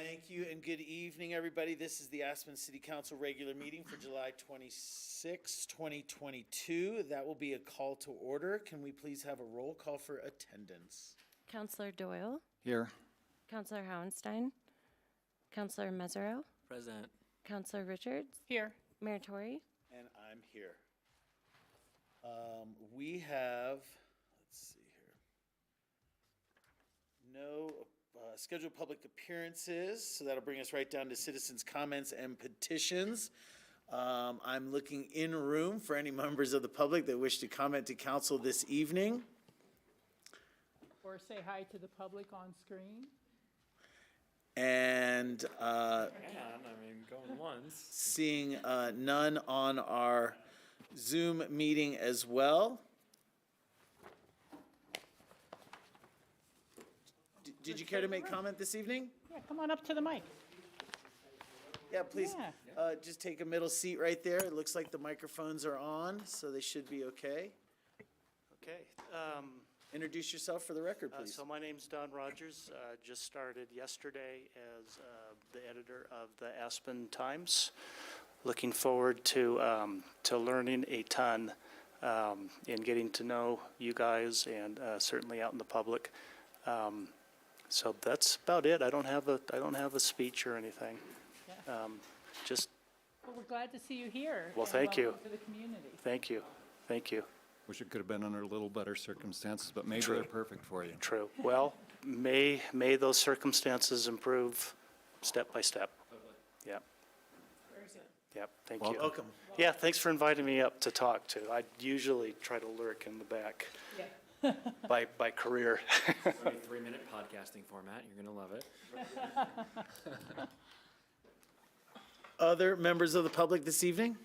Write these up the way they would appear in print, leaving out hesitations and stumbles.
Thank you and good evening, everybody. This is the Aspen City Council regular meeting for July 26, 2022. That will be a call to order. Can we please have a roll call for attendance? Councillor Doyle. Here. Councillor Howenstein. Councillor Mesereau. Present. Councillor Richards. Here. Mayor Tory. And I'm here. We have, let's see here, no scheduled public appearances, so that'll bring us right down to citizens' comments and petitions. I'm looking in room for any members of the public that wish to comment to council this evening. Or say hi to the public on screen. And Going once. seeing none on our Zoom meeting as well. Did you care to make comment this evening? Yeah, come on up to the mic. Yeah, please, Yeah. just take a middle seat right there. It looks like the microphones are on, so they should be okay. Okay, Introduce yourself for the record, please. so my name's Don Rogers. Just started yesterday as the editor of the Aspen Times. Looking forward to learning a ton and getting to know you guys and certainly out in the public. So that's about it. I don't have a speech or anything. Yeah. Just Well, we're glad to see you here. Well, and thank you. welcome to the community. thank you, thank you. Wish it could have been under a little better circumstances, but maybe True. they're perfect for you. True. Well, may those circumstances improve step by step. Yep. Very good. Yep. Thank you. Welcome. Yeah, thanks for inviting me up to talk too. I usually try to lurk in the back Yeah. by career. 3-minute podcasting format. You're going to love it. Other members of the public this evening?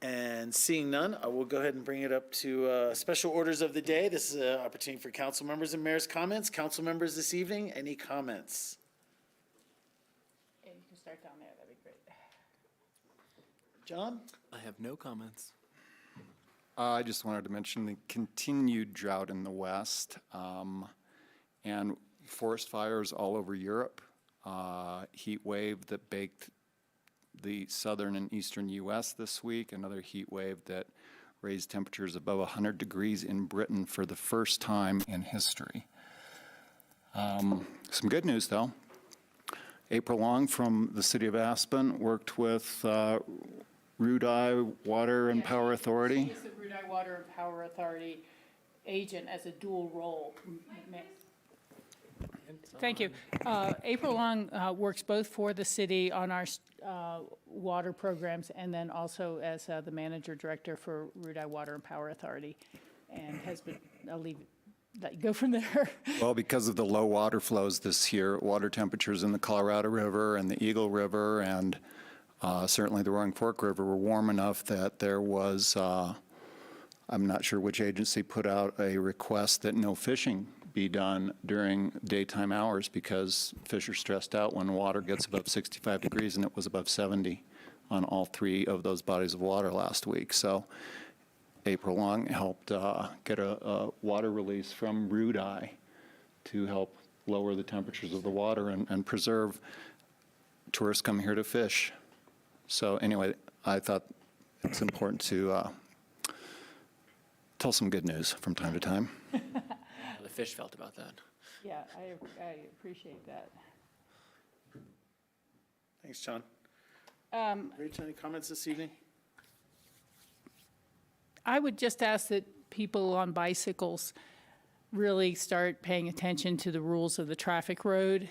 And seeing none, I will go ahead and bring it up to special orders of the day. This is an opportunity for council members and mayor's comments. Council members this evening, any comments? And you can start down there, that'd be great. John? I have no comments. I just wanted to mention the continued drought in the West and forest fires all over Europe, heat wave that baked the southern and eastern U.S. this week, another heat wave that raised temperatures above 100 degrees in Britain for the first time in history. Some good news, though. April Long from the city of Aspen worked with Rudi Water and Power Authority. She is the Rudi Water and Power Authority agent as a dual role. Thank you. April Long works both for the city on our water programs and then also as the manager director for Rudi Water and Power Authority, and has been, let you go from there. Well, because of the low water flows this year, water temperatures in the Colorado River and the Eagle River and certainly the Roaring Fork River were warm enough that there was, I'm not sure which agency put out a request that no fishing be done during daytime hours because fish are stressed out when water gets above 65 degrees, and it was above 70 on all 3 of those bodies of water last week. So April Long helped get a water release from Rudi to help lower the temperatures of the water and preserve tourists coming here to fish. So anyway, I thought it's important to tell some good news from time to time. How the fish felt about that. Yeah, I appreciate that. Thanks, John. Rachel, any comments this evening? I would just ask that people on bicycles really start paying attention to the rules of the traffic road.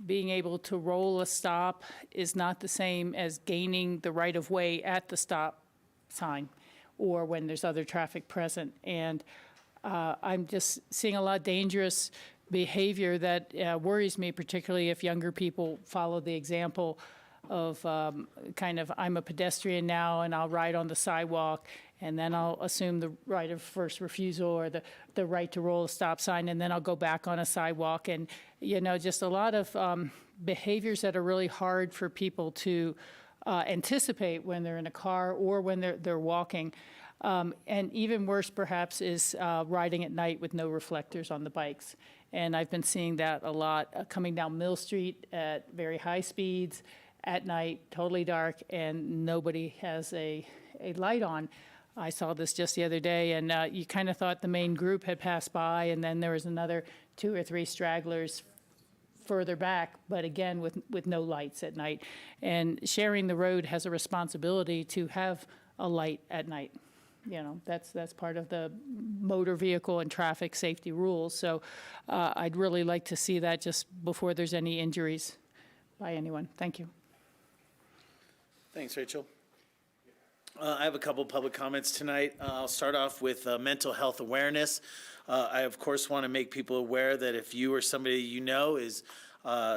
Being able to roll a stop is not the same as gaining the right of way at the stop sign or when there's other traffic present. And I'm just seeing a lot of dangerous behavior that worries me, particularly if younger people follow the example of kind of, I'm a pedestrian now and I'll ride on the sidewalk and then I'll assume the right of first refusal or the right to roll a stop sign, and then I'll go back on a sidewalk. And, you know, just a lot of behaviors that are really hard for people to anticipate when they're in a car or when they're walking. And even worse, perhaps, is riding at night with no reflectors on the bikes. And I've been seeing that a lot coming down Mill Street at very high speeds at night, totally dark, and nobody has a light on. I saw this just the other day, and you kind of thought the main group had passed by, and then there was another 2 or 3 stragglers further back, but again, with no lights at night. And sharing the road has a responsibility to have a light at night. You know, that's part of the motor vehicle and traffic safety rules. So I'd really like to see that just before there's any injuries by anyone. Thank you. Thanks, Rachel. I have a couple public comments tonight. I'll start off with mental health awareness. I, of course, want to make people aware that if you or somebody you know is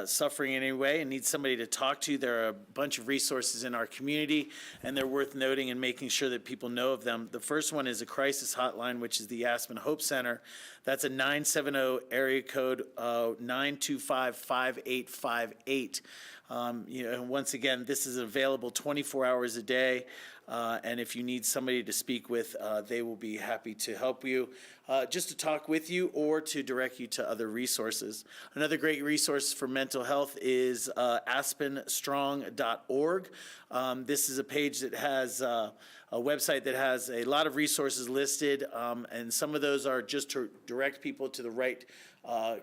suffering in any way and needs somebody to talk to, there are a bunch of resources in our community, and they're worth noting and making sure that people know of them. The first one is a crisis hotline, which is the Aspen Hope Center. That's a 970 area code 925-5858. Once again, this is available 24 hours a day. And if you need somebody to speak with, they will be happy to help you, just to talk with you or to direct you to other resources. Another great resource for mental health is aspenstrong.org. This is a page that has a website that has a lot of resources listed, and some of those are just to direct people to the right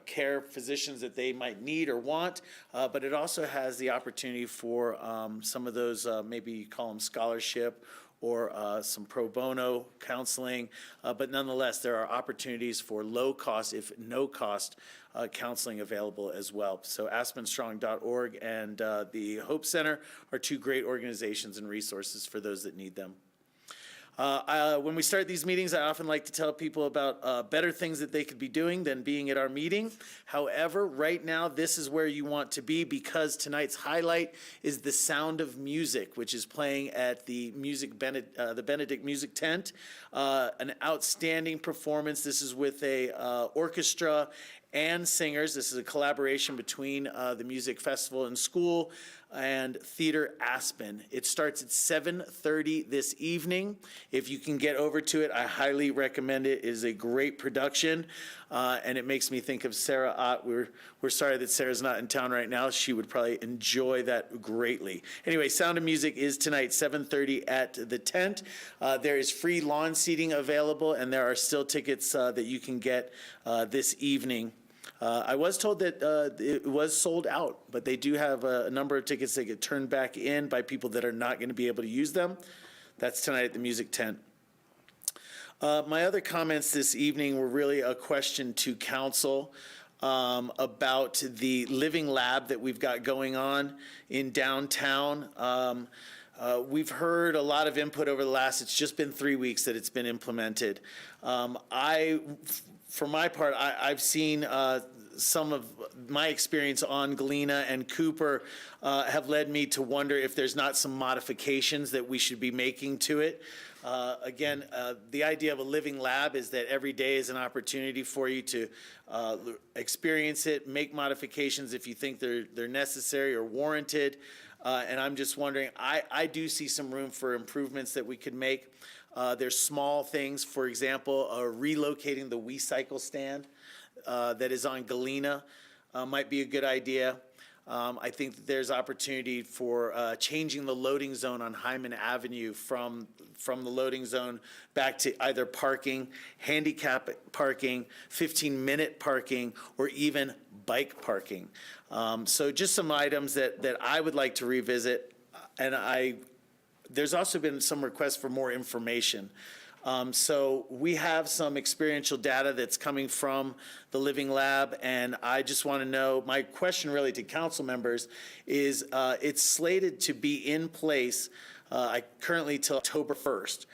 care physicians that they might need or want, but it also has the opportunity for some of those, maybe you call them scholarship or some pro bono counseling, but nonetheless, there are opportunities for low cost, if no cost, counseling available as well. So aspenstrong.org and the Hope Center are 2 great organizations and resources for those that need them. When we start these meetings, I often like to tell people about better things that they could be doing than being at our meeting. However, right now, this is where you want to be, because tonight's highlight is The Sound of Music, which is playing at the Benedict Music Tent. An outstanding performance. This is with a orchestra and singers. This is a collaboration between the music festival and school and Theater Aspen. It starts at 7:30 this evening. If you can get over to it, I highly recommend it. It is a great production, and it makes me think of Sarah Ott. We're sorry that Sarah's not in town right now. She would probably enjoy that greatly. Anyway, Sound of Music is tonight, 7:30 at the tent. There is free lawn seating available, and there are still tickets that you can get this evening. I was told that it was sold out, but they do have a number of tickets that get turned back in by people that are not going to be able to use them. That's tonight at the Music Tent. My other comments this evening were really a question to council about the living lab that we've got going on in downtown. We've heard a lot of input over the last, it's just been 3 weeks that it's been implemented. For my part, I've seen some of my experience on Galena and Cooper have led me to wonder if there's not some modifications that we should be making to it. Again, the idea of a living lab is that every day is an opportunity for you to experience it, make modifications if you think they're necessary or warranted. And I'm just wondering, I do see some room for improvements that we could make. There's small things, for example, relocating the WeCycle stand that is on Galena might be a good idea. I think that there's opportunity for changing the loading zone on Hyman Avenue from the loading zone back to either parking, handicap parking, 15-minute parking, or even bike parking. So just some items that I would like to revisit, and there's also been some requests for more information. So we have some experiential data that's coming from the Living Lab, and I just want to know, my question really to council members is, it's slated to be in place currently till October 1st.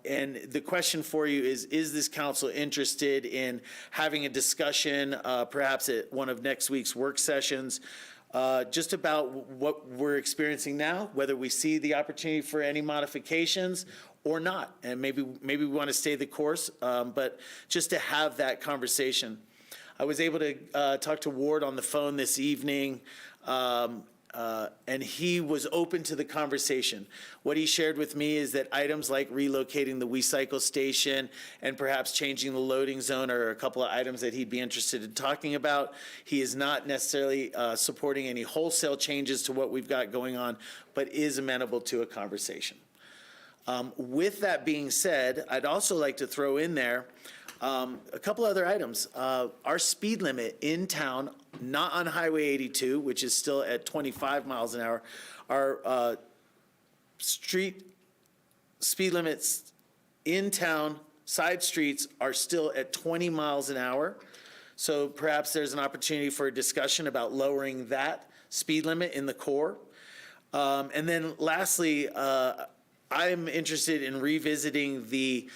And the question for you is this council interested in having a discussion, perhaps at one of next week's work sessions, just about what we're experiencing now, whether we see the opportunity for any modifications or not, and maybe we want to stay the course, but just to have that conversation. I was able to talk to Ward on the phone this evening. and he was open to the conversation. What he shared with me is that items like relocating the WeCycle station and perhaps changing the loading zone are a couple of items that he'd be interested in talking about. He is not necessarily supporting any wholesale changes to what we've got going on, but is amenable to a conversation. With that being said, I'd also like to throw in there a couple other items. Our speed limit in town, not on Highway 82, which is still at 25 miles an hour, our street speed limits in town, side streets are still at 20 miles an hour. So perhaps there's an opportunity for a discussion about lowering that speed limit in the core. And then lastly, I'm interested in revisiting the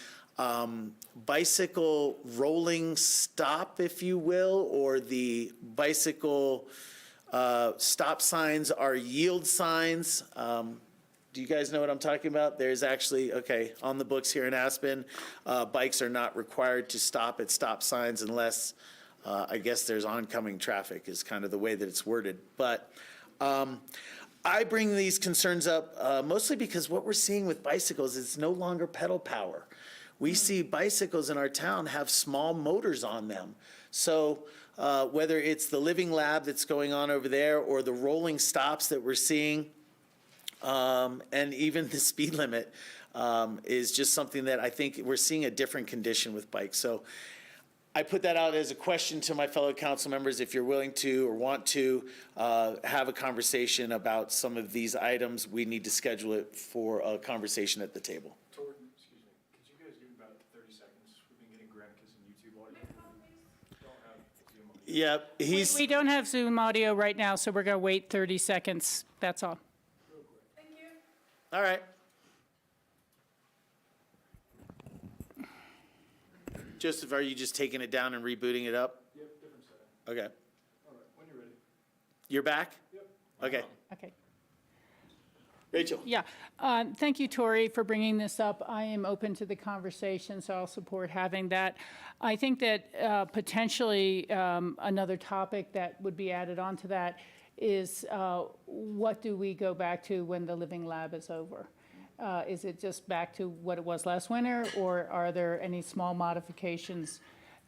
bicycle rolling stop, if you will, or the bicycle stop signs are yield signs. Do you guys know what I'm talking about? There's actually, okay, on the books here in Aspen, bikes are not required to stop at stop signs unless, I guess there's oncoming traffic is kind of the way that it's worded. But I bring these concerns up mostly because what we're seeing with bicycles is no longer pedal power. We see bicycles in our town have small motors on them. So whether it's the living lab that's going on over there or the rolling stops that we're seeing, and even the speed limit is just something that I think we're seeing a different condition with bikes. So I put that out as a question to my fellow council members, if you're willing to or want to have a conversation about some of these items, we need to schedule it for a conversation at the table. Excuse me, could you guys give about 30 seconds? We've been getting Granicus and YouTube audio. Don't have Zoom audio. Yep, he's, We don't have Zoom audio right now, so we're going to wait 30 seconds. That's all. all right. Joseph, are you just taking it down and rebooting it up? Yep, different setup. Okay. All right, when you're ready. You're back? Yep. Okay. Okay. Rachel? Yeah, thank you, Tori, for bringing this up. I am open to the conversation, so I'll support having that. I think that potentially another topic that would be added onto that is what do we go back to when the living lab is over? Is it just back to what it was last winter, or are there any small modifications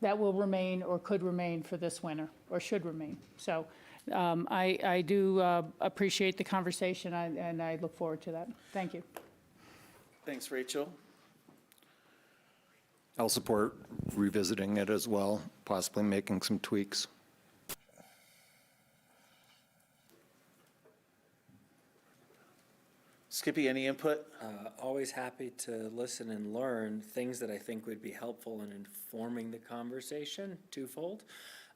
that will remain or could remain for this winter, or should remain? So I do appreciate the conversation, and I look forward to that. Thank you. Thanks, Rachel. I'll support revisiting it as well, possibly making some tweaks. Skippy, any input? Always happy to listen and learn things that I think would be helpful in informing the conversation twofold.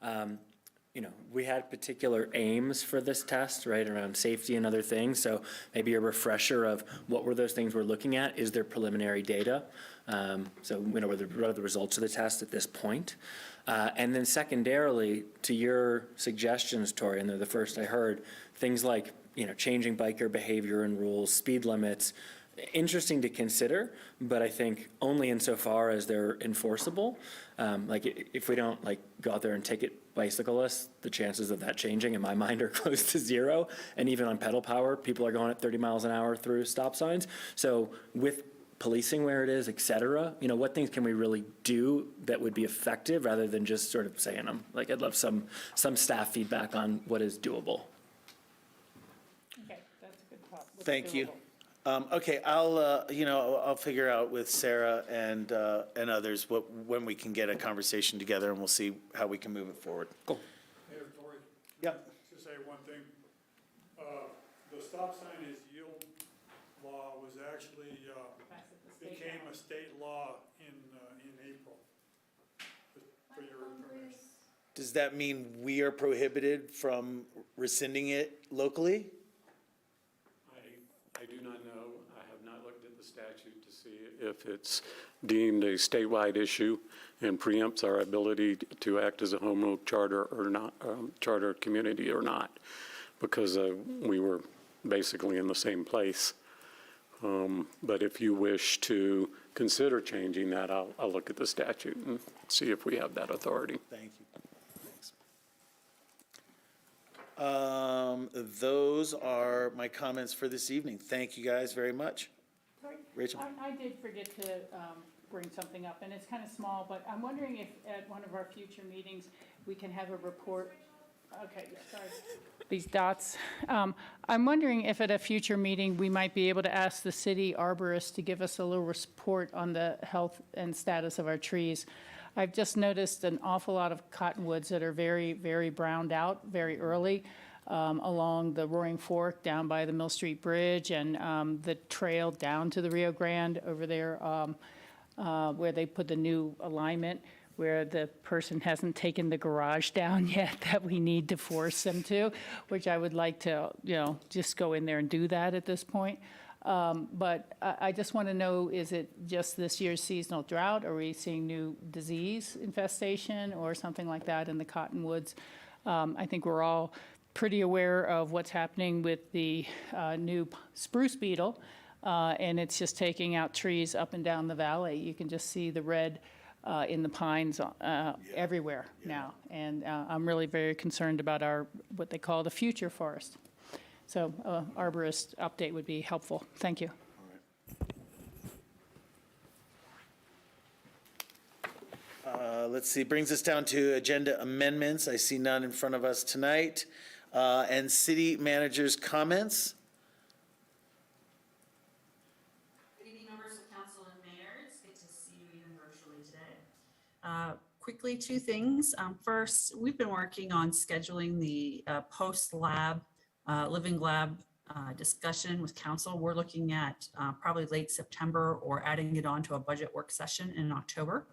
You know, we had particular aims for this test, right, around safety and other things. So maybe a refresher of what were those things we're looking at? Is there preliminary data? So, you know, what are the results of the test at this point? And then secondarily, to your suggestions, Tori, and they're the first I heard, things like, you know, changing biker behavior and rules, speed limits, interesting to consider, but I think only insofar as they're enforceable. Like if we don't like go out there and ticket bicyclists, the chances of that changing in my mind are close to zero. And even on pedal power, people are going at 30 miles an hour through stop signs. So with policing where it is, et cetera, you know, what things can we really do that would be effective rather than just sort of saying them? Like I'd love some staff feedback on what is doable. Okay, that's a good thought. Thank you. Okay, I'll figure out with Sarah and others when we can get a conversation together, and we'll see how we can move it forward. Cool. Mayor Tory, Yep. to say one thing, the stop sign is yield law was actually, became a state law in April, for your information. Does that mean we are prohibited from rescinding it locally? I do not know. I have not looked at the statute to see if it's deemed a statewide issue and preempts our ability to act as a home rule charter or not, charter community or not, because we were basically in the same place. But if you wish to consider changing that, I'll look at the statute and see if we have that authority. Thank you. Thanks. Those are my comments for this evening. Thank you guys very much. Sorry? Rachel? I did forget to bring something up, and it's kind of small, but I'm wondering if at one of our future meetings, we can have a report. Okay, yeah, sorry. These dots. I'm wondering if at a future meeting, we might be able to ask the city arborist to give us a little report on the health and status of our trees. I've just noticed an awful lot of cottonwoods that are very, very browned out very early along the Roaring Fork down by the Mill Street Bridge and the trail down to the Rio Grande over there where they put the new alignment, where the person hasn't taken the garage down yet that we need to force them to, which I would like to, just go in there and do that at this point. But I just want to know, is it just this year's seasonal drought? Are we seeing new disease infestation or something like that in the cottonwoods? I think we're all pretty aware of what's happening with the new spruce beetle, and it's just taking out trees up and down the valley. You can just see the red in the pines everywhere now. And I'm really very concerned about our, what they call the future forest. So arborist update would be helpful. Thank you. Let's see, brings us down to agenda amendments. I see none in front of us tonight. And city manager's comments. Good evening, members of council and mayor. It's good to see you even virtually today. Quickly, two things. First, we've been working on scheduling the post-lab, living lab discussion with council. We're looking at probably late September or adding it on to a budget work session in October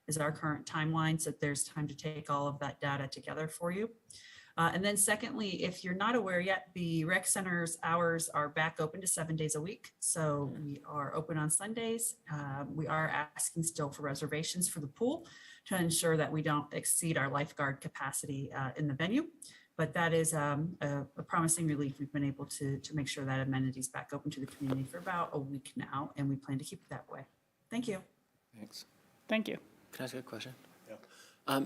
is our current timeline, so that there's time to take all of that data together for you. And then secondly, if you're not aware yet, the rec center's hours are back open to 7 days a week. So we are open on Sundays. We are asking still for reservations for the pool to ensure that we don't exceed our lifeguard capacity in the venue. But that is a promising relief. We've been able to make sure that amenities back open to the community for about a week now, and we plan to keep it that way. Thank you. Thanks. Thank you. Can I ask you a question?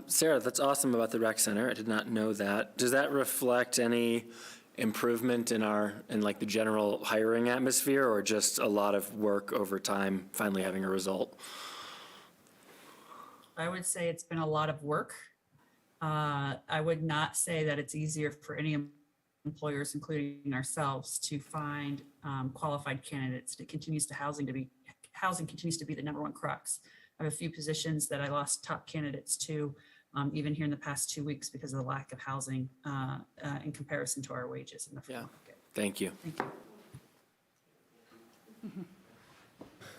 Sarah, that's awesome about the rec center. I did not know that. Does that reflect any improvement in like the general hiring atmosphere, or just a lot of work over time finally having a result? I would say it's been a lot of work. I would not say that it's easier for any employers, including ourselves, to find qualified candidates. Housing continues to be the number one crux. I have a few positions that I lost top candidates to, even here in the past 2 weeks, because of the lack of housing in comparison to our wages in the free market. Thank you. Thank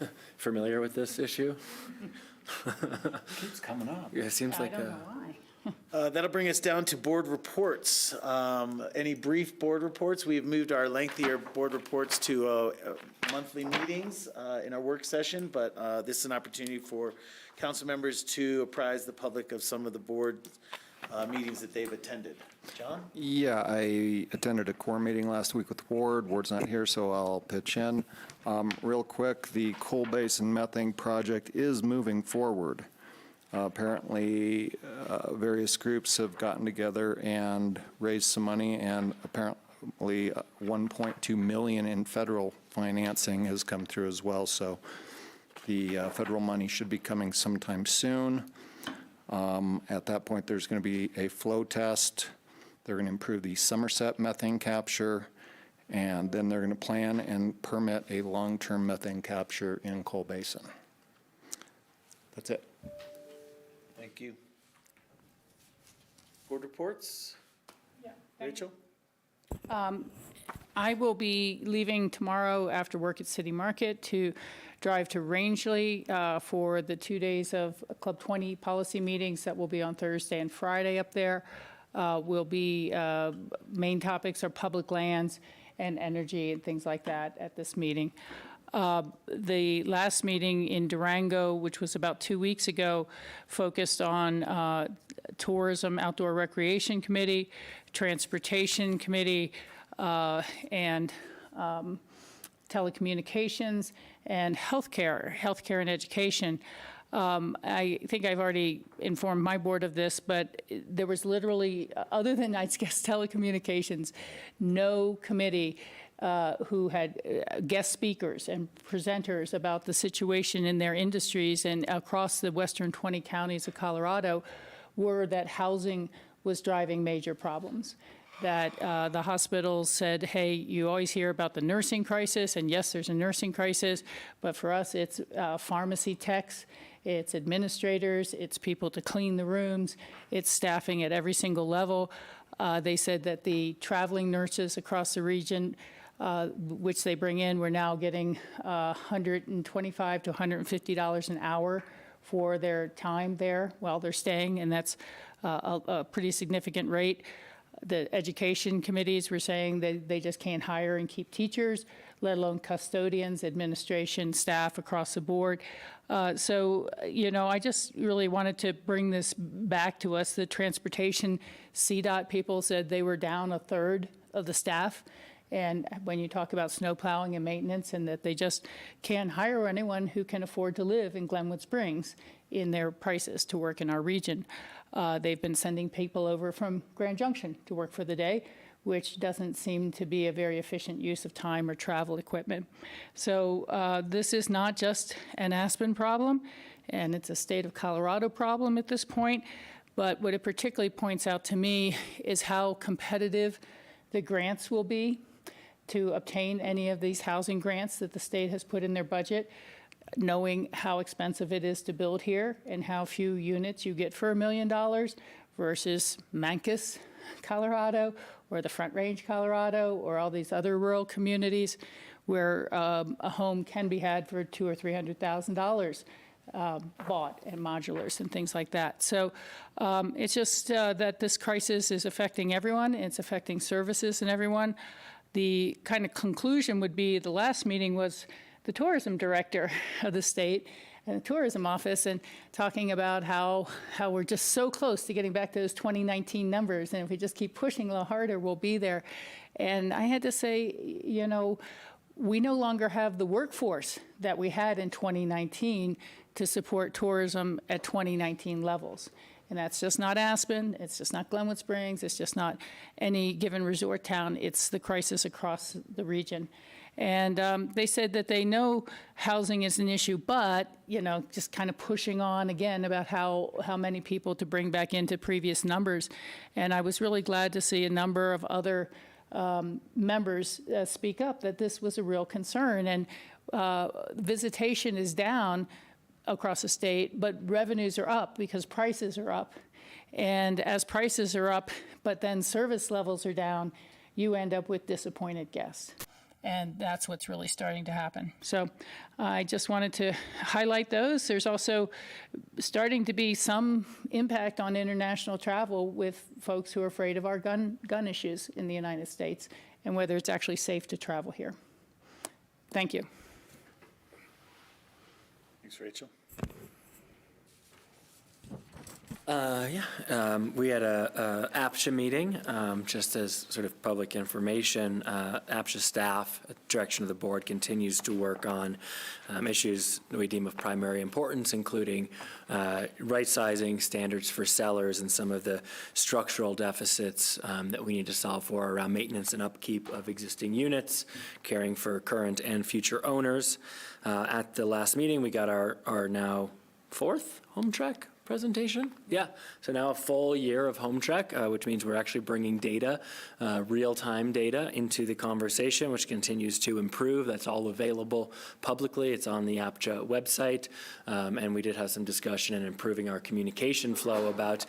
you. Familiar with this issue? Keeps coming up. Yeah, it seems like I don't know why. That'll bring us down to board reports. Any brief board reports? We have moved our lengthier board reports to monthly meetings in our work session, but this is an opportunity for council members to apprise the public of some of the board meetings that they've attended. John? Yeah, I attended a core meeting last week with Ward. Ward's not here, so I'll pitch in. Real quick, the coal basin methane project is moving forward. Apparently, various groups have gotten together and raised some money, and apparently 1.2 million in federal financing has come through as well. So the federal money should be coming sometime soon. At that point, there's going to be a flow test. They're going to improve the Somerset methane capture, and then they're going to plan and permit a long-term methane capture in Coal Basin. That's it. Thank you. Board reports? Yeah, Rachel? I will be leaving tomorrow after work at City Market to drive to Rangeley for the 2 days of Club 20 policy meetings that will be on Thursday and Friday up there. Will be, main topics are public lands and energy and things like that at this meeting. The last meeting in Durango, which was about 2 weeks ago, focused on tourism, outdoor recreation committee, transportation committee, and telecommunications and healthcare and education. I think I've already informed my board of this, but there was literally, other than Knights Guest Telecommunications, no committee who had guest speakers and presenters about the situation in their industries and across the western 20 counties of Colorado were that housing was driving major problems. That the hospitals said, hey, you always hear about the nursing crisis, and yes, there's a nursing crisis, but for us, it's pharmacy techs, it's administrators, it's people to clean the rooms, it's staffing at every single level. They said that the traveling nurses across the region, which they bring in, we're now getting $125 to $150 an hour for their time there while they're staying, and that's a pretty significant rate. The education committees were saying that they just can't hire and keep teachers, let alone custodians, administration, staff across the board. So, you know, I just really wanted to bring this back to us. The transportation CDOT people said they were down a third of the staff. And when you talk about snow plowing and maintenance, and that they just can't hire anyone who can afford to live in Glenwood Springs in their prices to work in our region. They've been sending people over from Grand Junction to work for the day, which doesn't seem to be a very efficient use of time or travel equipment. So this is not just an Aspen problem, and it's a state of Colorado problem at this point. But what it particularly points out to me is how competitive the grants will be to obtain any of these housing grants that the state has put in their budget, knowing how expensive it is to build here and how few units you get for $1 million versus Mancos, Colorado, or the Front Range, Colorado, or all these other rural communities where a home can be had for $200,000 or $300,000 bought, and modulars and things like that. So it's just that this crisis is affecting everyone. It's affecting services and everyone. The kind of conclusion would be, the last meeting was the tourism director of the state and the tourism office, and talking about how we're just so close to getting back to those 2019 numbers, and if we just keep pushing a little harder, we'll be there. And I had to say, you know, we no longer have the workforce that we had in 2019 to support tourism at 2019 levels. And that's just not Aspen, it's just not Glenwood Springs, it's just not any given resort town, it's the crisis across the region. And they said that they know housing is an issue, but, you know, just kind of pushing on again about how many people to bring back into previous numbers. And I was really glad to see a number of other members speak up that this was a real concern. And visitation is down across the state, but revenues are up because prices are up. And as prices are up, but then service levels are down, you end up with disappointed guests. And that's what's really starting to happen. So I just wanted to highlight those. There's also starting to be some impact on international travel with folks who are afraid of our gun issues in the United States and whether it's actually safe to travel here. Thank you. Thanks, Rachel. We had a APSHA meeting, just as sort of public information. APSHA staff, at the direction of the board, continues to work on issues we deem of primary importance, including right-sizing standards for sellers and some of the structural deficits that we need to solve for around maintenance and upkeep of existing units, caring for current and future owners. At the last meeting, we got our now fourth home track presentation. Yeah, so now a full year of home check, which means we're actually bringing data, real-time data, into the conversation, which continues to improve. That's all available publicly. It's on the APSHA website, and we did have some discussion in improving our communication flow about,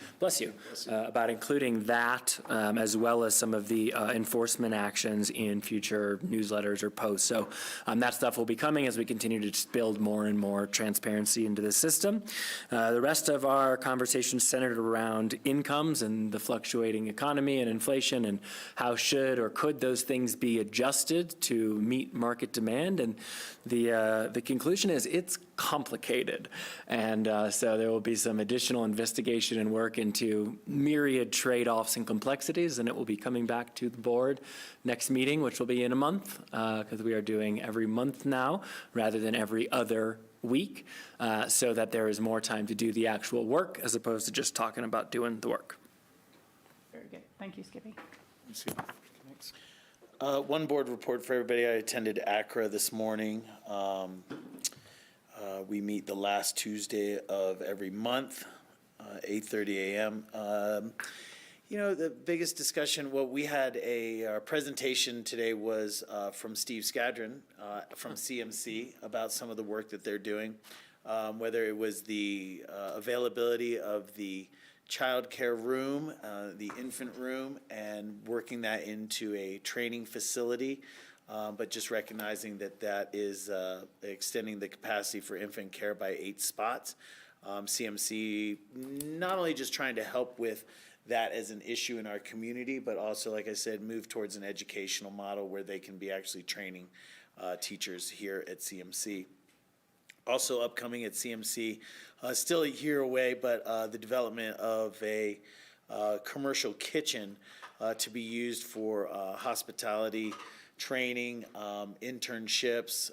about including that, as well as some of the enforcement actions in future newsletters or posts. So that stuff will be coming as we continue to just build more and more transparency into the system. The rest of our conversation centered around incomes and the fluctuating economy and inflation, and how should or could those things be adjusted to meet market demand. And the conclusion is it's complicated. And so there will be some additional investigation and work into myriad trade-offs and complexities, and it will be coming back to the board next meeting, which will be in a month, because we are doing every month now rather than every other week so that there is more time to do the actual work as opposed to just talking about doing the work. Very good. Thank you, Skippy. One board report for everybody. I attended ACRA this morning. We meet the last Tuesday of every month, 8:30 a.m. You know, the biggest discussion, well, we had our presentation today was from Steve Skadron from CMC about some of the work that they're doing, whether it was the availability of the child care room, the infant room, and working that into a training facility, but just recognizing that that is extending the capacity for infant care by 8 spots. CMC not only just trying to help with that as an issue in our community, but also, like I said, move towards an educational model where they can be actually training teachers here at CMC. Also upcoming at CMC, still a year away, but the development of a commercial kitchen to be used for hospitality training, internships,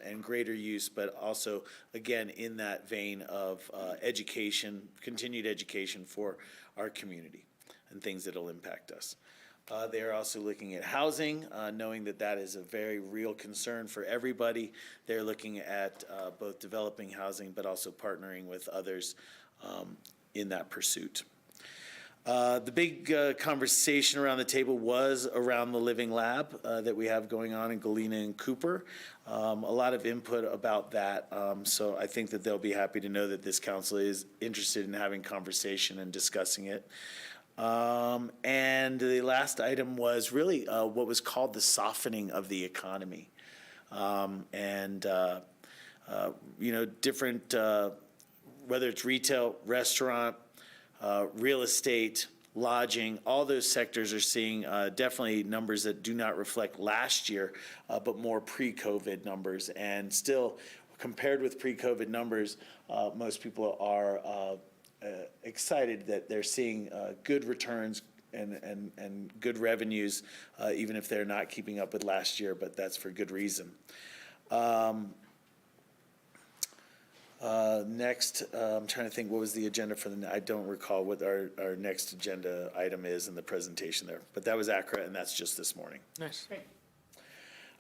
and greater use, but also, again, in that vein of education, continued education for our community and things that will impact us. They are also looking at housing, knowing that that is a very real concern for everybody. They're looking at both developing housing, but also partnering with others in that pursuit. The big conversation around the table was around the living lab that we have going on in Galena and Cooper. A lot of input about that, so I think that they'll be happy to know that this council is interested in having conversation and discussing it. And the last item was really what was called the softening of the economy. You know, different, whether it's retail, restaurant, real estate, lodging, all those sectors are seeing definitely numbers that do not reflect last year, but more pre-COVID numbers. And still, compared with pre-COVID numbers, most people are excited that they're seeing good returns and good revenues, even if they're not keeping up with last year, but that's for good reason. Next, I'm trying to think, what was the agenda for I don't recall what our next agenda item is in the presentation there, but that was ACRA, and that's just this morning. Nice. Great.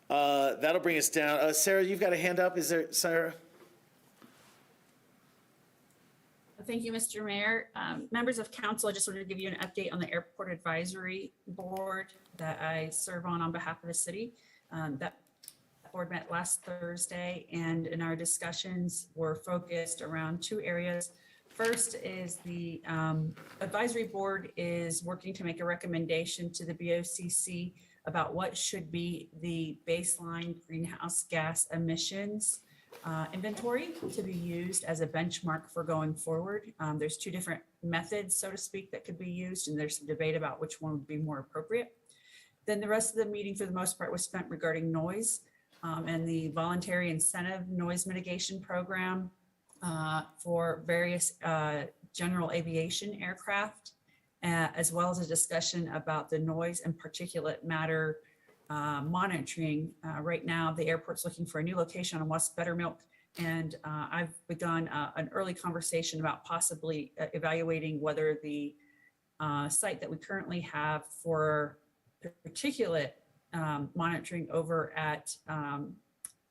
That'll bring us down. Sarah, you've got a hand up. Is there, Sarah? Thank you, Mr. Mayor. Members of council, I just wanted to give you an update on the Airport Advisory Board that I serve on behalf of the city. That board met last Thursday, and in our discussions were focused around 2 areas. First is the advisory board is working to make a recommendation to the BOCC about what should be the baseline greenhouse gas emissions inventory to be used as a benchmark for going forward. There's 2 different methods, so to speak, that could be used, and there's some debate about which one would be more appropriate. Then the rest of the meeting, for the most part, was spent regarding noise and the voluntary incentive noise mitigation program for various general aviation aircraft, as well as a discussion about the noise and particulate matter monitoring. Right now, the airport's looking for a new location on West Buttermilk, and I've begun an early conversation about possibly evaluating whether the site that we currently have for particulate monitoring over at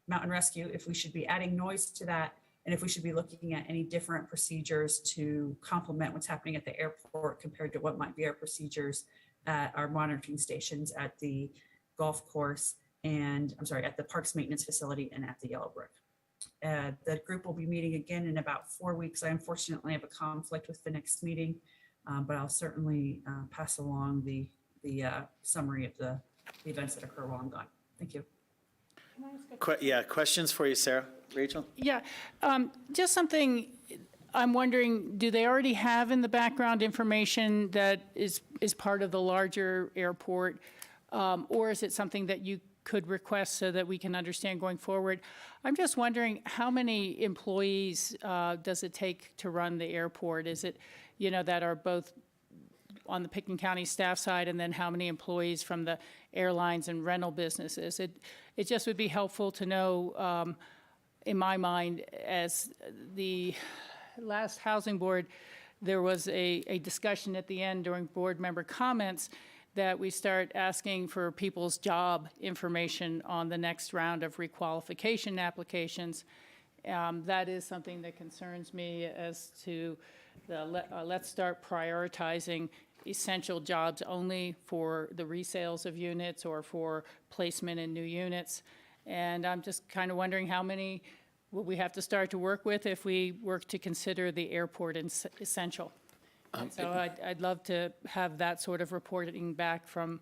Mountain Rescue, if we should be adding noise to that, and if we should be looking at any different procedures to complement what's happening at the airport compared to what might be our procedures at our monitoring stations at the golf course and, I'm sorry, at the Parks Maintenance Facility and at the Yellowbrook. The group will be meeting again in about 4 weeks. I unfortunately have a conflict with the next meeting, but I'll certainly pass along the summary of the events that occur while I'm gone. Thank you. Yeah, questions for you, Sarah? Rachel? Yeah, just something I'm wondering, do they already have in the background information that is part of the larger airport? Or is it something that you could request so that we can understand going forward? I'm just wondering, how many employees does it take to run the airport? Is it, you know, that are both on the Pickens County staff side, and then how many employees from the airlines and rental businesses? It just would be helpful to know in my mind, as the last housing board, there was a discussion at the end during board member comments that we start asking for people's job information on the next round of requalification applications. That is something that concerns me as to let's start prioritizing essential jobs only for the resales of units or for placement in new units. And I'm just kind of wondering how many will we have to start to work with if we work to consider the airport essential. And so I'd love to have that sort of reporting back from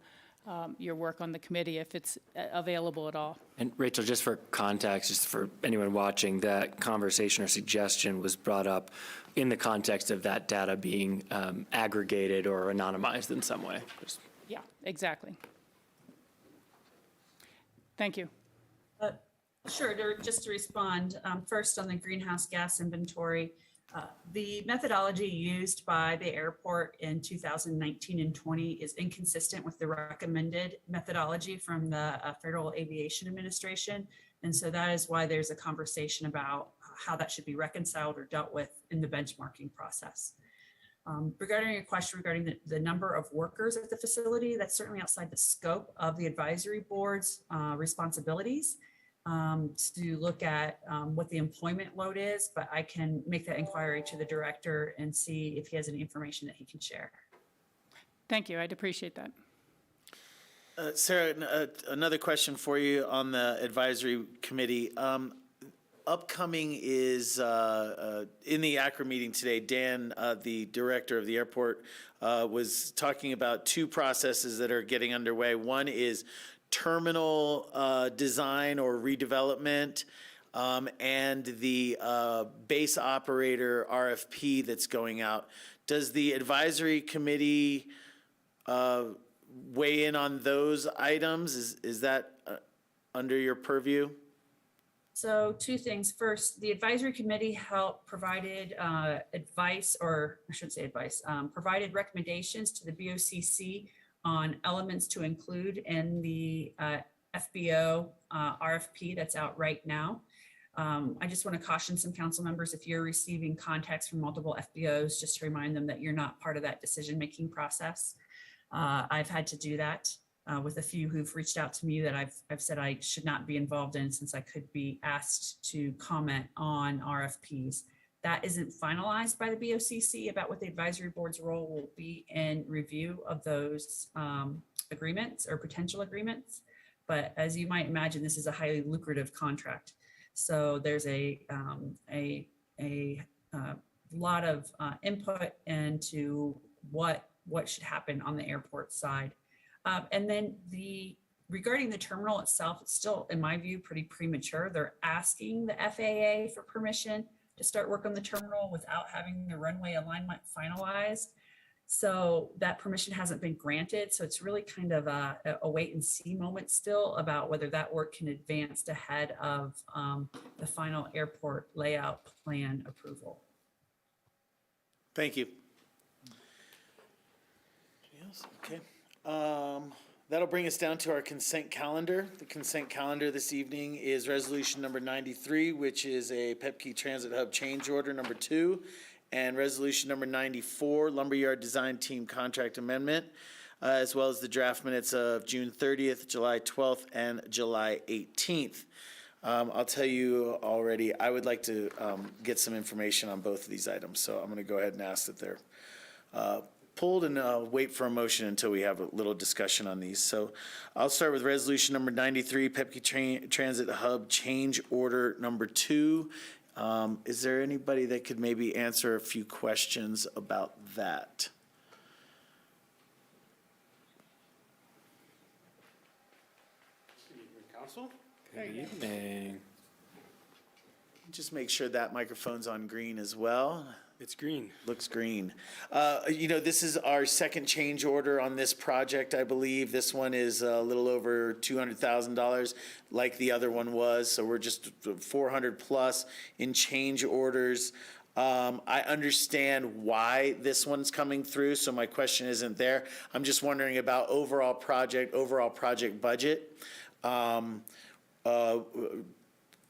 your work on the committee if it's available at all. And Rachel, just for context, just for anyone watching, that conversation or suggestion was brought up in the context of that data being aggregated or anonymized in some way. Yeah, exactly. Thank you. Sure, just to respond, first on the greenhouse gas inventory, the methodology used by the airport in 2019 and 20 is inconsistent with the recommended methodology from the Federal Aviation Administration. And so that is why there's a conversation about how that should be reconciled or dealt with in the benchmarking process. Regarding your question regarding the number of workers at the facility, that's certainly outside the scope of the advisory board's responsibilities. To look at what the employment load is, but I can make that inquiry to the director and see if he has any information that he can share. Thank you. I'd appreciate that. Sarah, another question for you on the advisory committee. Upcoming is, in the ACRA meeting today, Dan, the director of the airport, was talking about two processes that are getting underway. One is terminal design or redevelopment, and the base operator RFP that's going out. Does the advisory committee weigh in on those items? Is that under your purview? So two things. First, the advisory committee provided advice, or I shouldn't say advice, provided recommendations to the BOCC on elements to include in the FBO RFP that's out right now. I just want to caution some council members, if you're receiving contacts from multiple FBOs, just to remind them that you're not part of that decision-making process. I've had to do that with a few who've reached out to me that I've said I should not be involved in, since I could be asked to comment on RFPs. That isn't finalized by the BOCC about what the advisory board's role will be in review of those agreements or potential agreements. But as you might imagine, this is a highly lucrative contract. So there's a lot of input into what should happen on the airport side. And then regarding the terminal itself, it's still, in my view, pretty premature. They're asking the FAA for permission to start work on the terminal without having the runway alignment finalized. So that permission hasn't been granted. So it's really kind of a wait and see moment still about whether that work can advance ahead of the final airport layout plan approval. Thank you. Yes, okay. That'll bring us down to our consent calendar. The consent calendar this evening is resolution number 93, which is a Paepcke Transit Hub change order number 2, and resolution number 94, Lumberyard Design Team Contract Amendment, as well as the draft minutes of June 30th, July 12th, and July 18th. I'll tell you already, I would like to get some information on both of these items, so I'm going to go ahead and ask that they're pulled and wait for a motion until we have a little discussion on these. So I'll start with resolution number 93, Paepcke Transit Hub change order number 2. Is there anybody that could maybe answer a few questions about that? Good evening, council. Good evening. Just make sure that microphone's on green as well. It's green. Looks green. You know, this is our second change order on this project, I believe. This one is a little over $200,000 like the other one was. So we're just 400 plus in change orders. I understand why this one's coming through, so my question isn't there. I'm just wondering about overall project budget.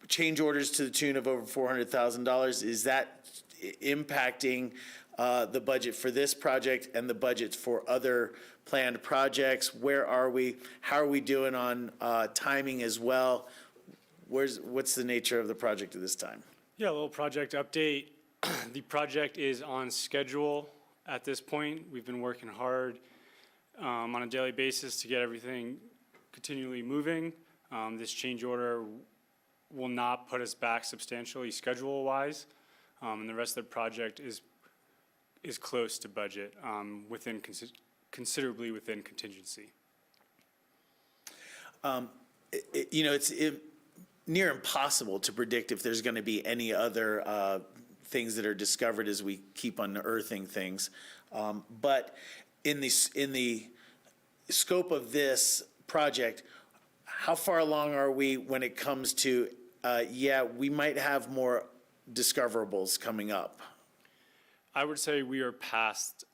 change orders to the tune of over $400,000. Is that impacting the budget for this project and the budgets for other planned projects? Where are we? How are we doing on timing as well? What's the nature of the project at this time? Yeah, a little project update. The project is on schedule at this point. We've been working hard on a daily basis to get everything continually moving. This change order will not put us back substantially schedule-wise, and the rest of the project is close to budget, considerably within contingency. It's near impossible to predict if there's going to be any other things that are discovered as we keep unearthing things. But in the scope of this project, how far along are we when it comes to, we might have more discoverables coming up? I would say we are past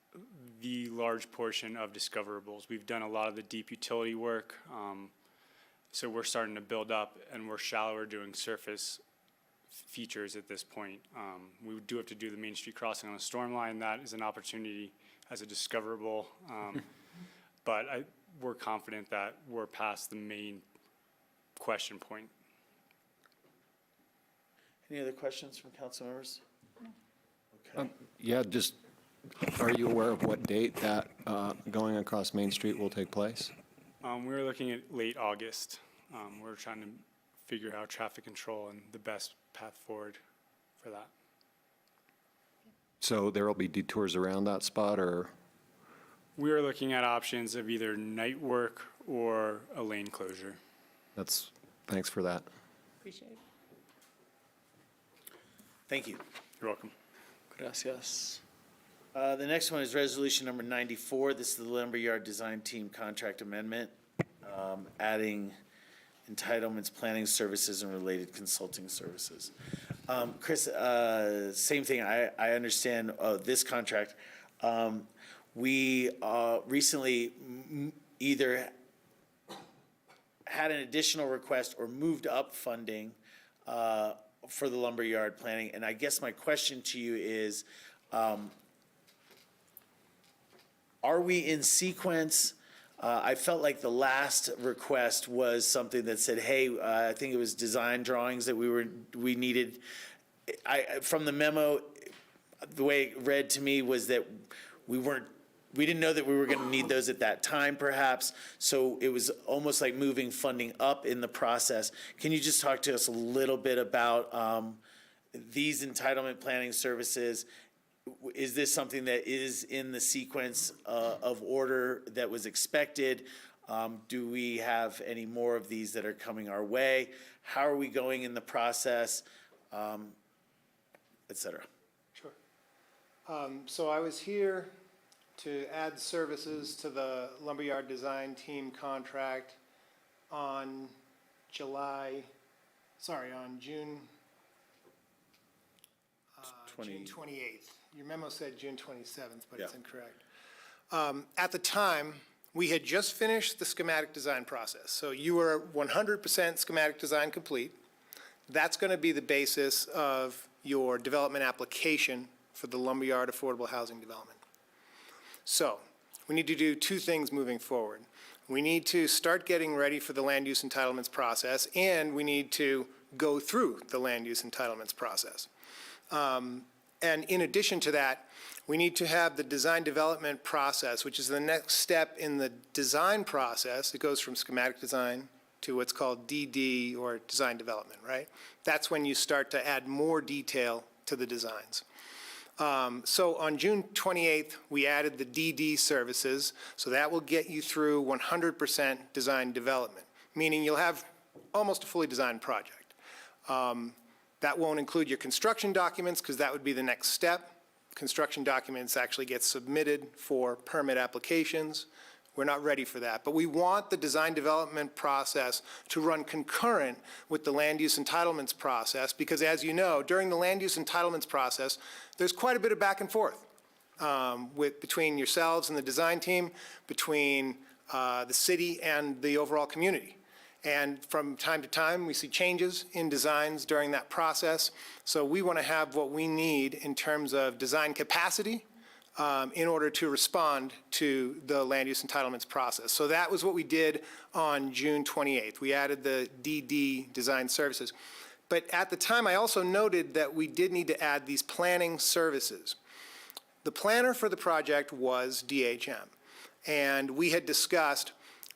the large portion of discoverables. We've done a lot of the deep utility work, so we're starting to build up, and we're shallower doing surface features at this point. We do have to do the Main Street crossing on the storm line. That is an opportunity as a discoverable, but we're confident that we're past the main question point. Any other questions from council members? Okay. Yeah, just, are you aware of what date that going across Main Street will take place? We're looking at late August. We're trying to figure out traffic control and the best path forward for that. So there will be detours around that spot, or? We are looking at options of either night work or a lane closure. Thanks for that. Appreciate it. Thank you. You're welcome. Gracias. The next one is resolution number 94. This is the Lumberyard Design Team Contract Amendment, adding entitlements, planning services, and related consulting services. Chris, same thing. I understand this contract. We recently either had an additional request or moved up funding for the lumberyard planning. And I guess my question to you is, are we in sequence? I felt like the last request was something that said, hey, I think it was design drawings that we needed. From the memo, the way it read to me was that we didn't know that we were going to need those at that time, perhaps. So it was almost like moving funding up in the process. Can you just talk to us a little bit about these entitlement planning services? Is this something that is in the sequence of order that was expected? Do we have any more of these that are coming our way? How are we going in the process, et cetera? Sure. So I was here to add services to the Lumberyard Design Team contract on June 28th. Your memo said June 27th, but it's incorrect. At the time, we had just finished the schematic design process. So you were 100% schematic design complete. That's going to be the basis of your development application for the Lumberyard Affordable Housing Development. So we need to do two things moving forward. We need to start getting ready for the land use entitlements process, and we need to go through the land use entitlements process. And in addition to that, we need to have the design development process, which is the next step in the design process. It goes from schematic design to what's called DD, or design development, right? That's when you start to add more detail to the designs. So on June 28th, we added the DD services, so that will get you through 100% design development, meaning you'll have almost a fully designed project. That won't include your construction documents, because that would be the next step. Construction documents actually get submitted for permit applications. We're not ready for that, but we want the design development process to run concurrent with the land use entitlements process, because as you know, during the land use entitlements process, there's quite a bit of back and forth between yourselves and the design team, between the city and the overall community. And from time to time, we see changes in designs during that process. So we want to have what we need in terms of design capacity in order to respond to the land use entitlements process. So that was what we did on June 28th. We added the DD design services. But at the time, I also noted that we did need to add these planning services. The planner for the project was DHM. And we had discussed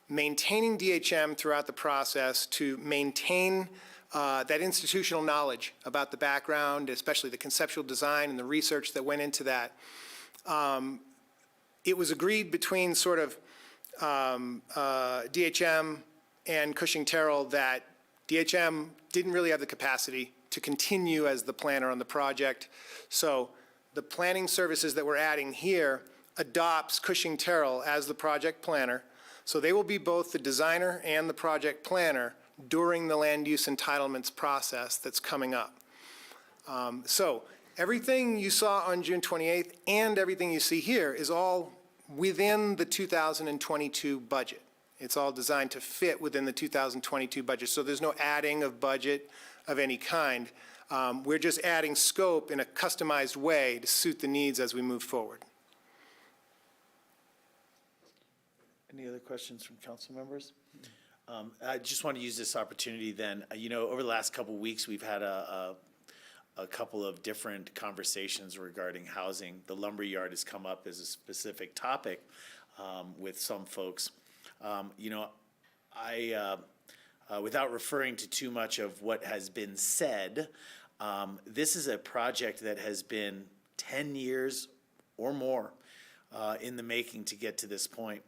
maintaining DHM throughout the process to maintain that institutional knowledge about the background, especially the conceptual design and the research that went into that. It was agreed between sort of DHM and Cushing-Terrell that DHM didn't really have the capacity to continue as the planner on the project. So the planning services that we're adding here adopts Cushing-Terrell as the project planner. So they will be both the designer and the project planner during the land use entitlements process that's coming up. So everything you saw on June 28th and everything you see here is all within the 2022 budget. It's all designed to fit within the 2022 budget. So there's no adding of budget of any kind. We're just adding scope in a customized way to suit the needs as we move forward. Any other questions from council members? I just want to use this opportunity then. You know, over the last couple of weeks, we've had a couple of different conversations regarding housing. The Lumberyard has come up as a specific topic with some folks. You know, without referring to too much of what has been said, this is a project that has been 10 years or more in the making to get to this point.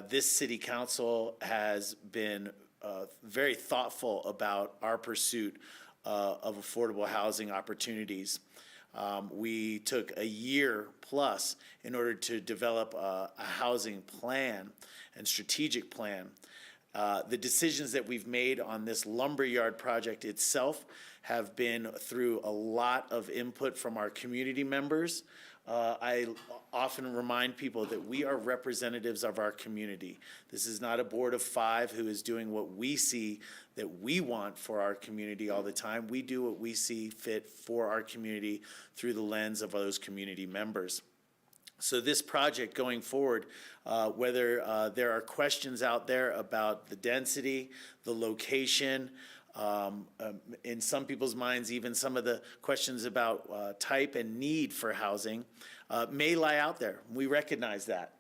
This city council has been very thoughtful about our pursuit of affordable housing opportunities. We took a year plus in order to develop a housing plan and strategic plan. The decisions that we've made on this Lumberyard project itself have been through a lot of input from our community members. I often remind people that we are representatives of our community. This is not a board of five who is doing what we see that we want for our community all the time. We do what we see fit for our community through the lens of those community members. So this project going forward, whether there are questions out there about the density, the location, in some people's minds, even some of the questions about type and need for housing may lie out there. We recognize that.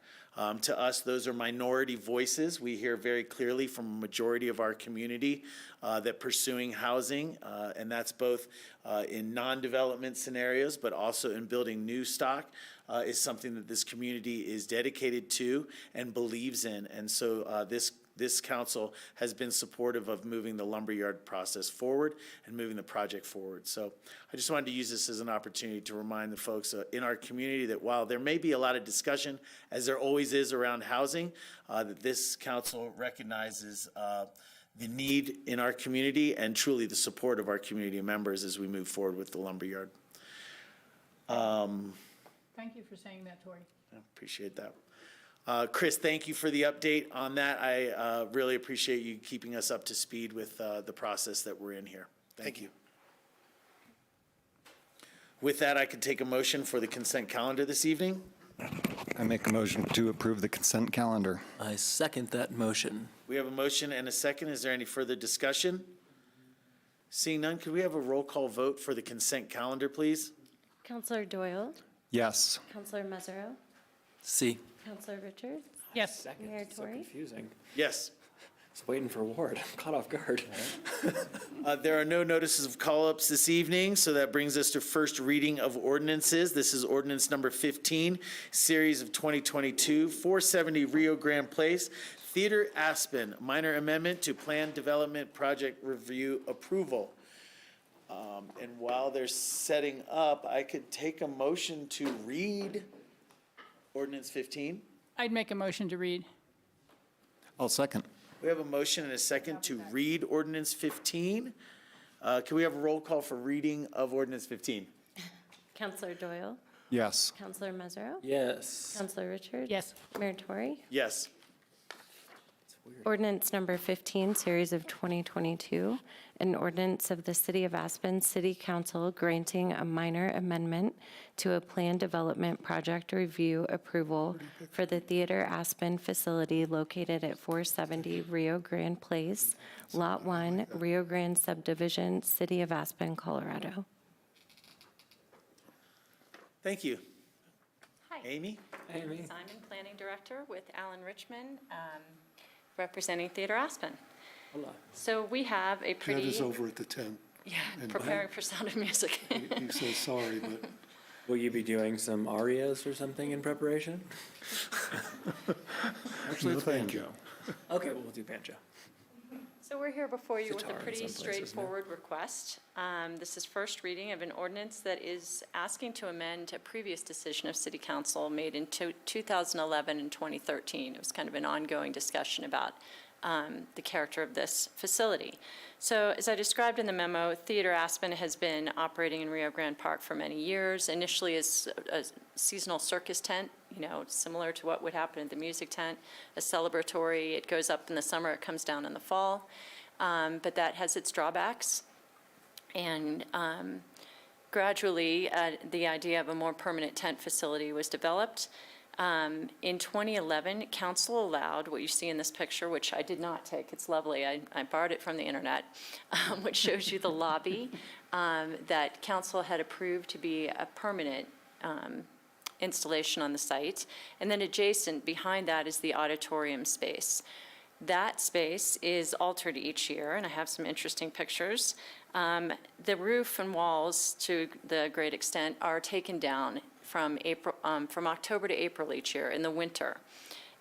To us, those are minority voices. We hear very clearly from a majority of our community that pursuing housing, and that's both in non-development scenarios, but also in building new stock, is something that this community is dedicated to and believes in. And so this council has been supportive of moving the Lumberyard process forward and moving the project forward. So I just wanted to use this as an opportunity to remind the folks in our community that while there may be a lot of discussion, as there always is around housing, that this council recognizes the need in our community and truly the support of our community members as we move forward with the Lumberyard. Thank you for saying that, Tori. I appreciate that. Chris, thank you for the update on that. I really appreciate you keeping us up to speed with the process that we're in here. Thank you. With that, I could take a motion for the consent calendar this evening. I make a motion to approve the consent calendar. I second that motion. We have a motion and a second. Is there any further discussion? Seeing none, could we have a roll call vote for the consent calendar, please? Counselor Doyle, Yes. Counselor Mesereau, See. Counselor Richards, Yes. Mayor So Tory. confusing. Yes. I was waiting for Ward. I'm caught off guard. There are no notices of call-ups this evening, so that brings us to first reading of ordinances. This is ordinance number 15, series of 2022, 470 Rio Grande Place, Theater Aspen, minor amendment to Plan Development Project Review Approval. And while they're setting up, I could take a motion to read ordinance 15. I'd make a motion to read. I'll second. We have a motion and a second to read ordinance 15. Can we have a roll call for reading of ordinance 15? Counselor Doyle, Yes. Counselor Mesereau, Yes. Counselor Richards. Yes. Mayor Tory. Yes. Ordinance number 15, series of 2022, an ordinance of the City of Aspen City Council granting a minor amendment to a plan development project review approval for the Theater Aspen facility located at 470 Rio Grande Place, Lot 1, Rio Grande Subdivision, City of Aspen, Colorado. Thank you. Hi. Amy? Amy? Simon, Planning Director with Alan Richmond, representing Theater Aspen. Hola. So we have a pretty... Ted is over at the tent. Yeah, preparing for Sound of Music. He says sorry, but Will you be doing some arias or something in preparation? actually it's banjo. Okay, we'll do banjo. So we're here before you with a Guitar in pretty some places now. straightforward request. This is first reading of an ordinance that is asking to amend a previous decision of City Council made in 2011 and 2013. It was kind of an ongoing discussion about the character of this facility. So as I described in the memo, Theater Aspen has been operating in Rio Grande Park for many years, initially as a seasonal circus tent, similar to what would happen at the music tent, a celebratory. It goes up in the summer, it comes down in the fall, but that has its drawbacks. And gradually, the idea of a more permanent tent facility was developed. In 2011, council allowed what you see in this picture, which I did not take. It's lovely. I borrowed it from the internet, which shows you the lobby that council had approved to be a permanent installation on the site. And then adjacent behind that is the auditorium space. That space is altered each year, and I have some interesting pictures. The roof and walls, to the great extent, are taken down from October to April each year in the winter.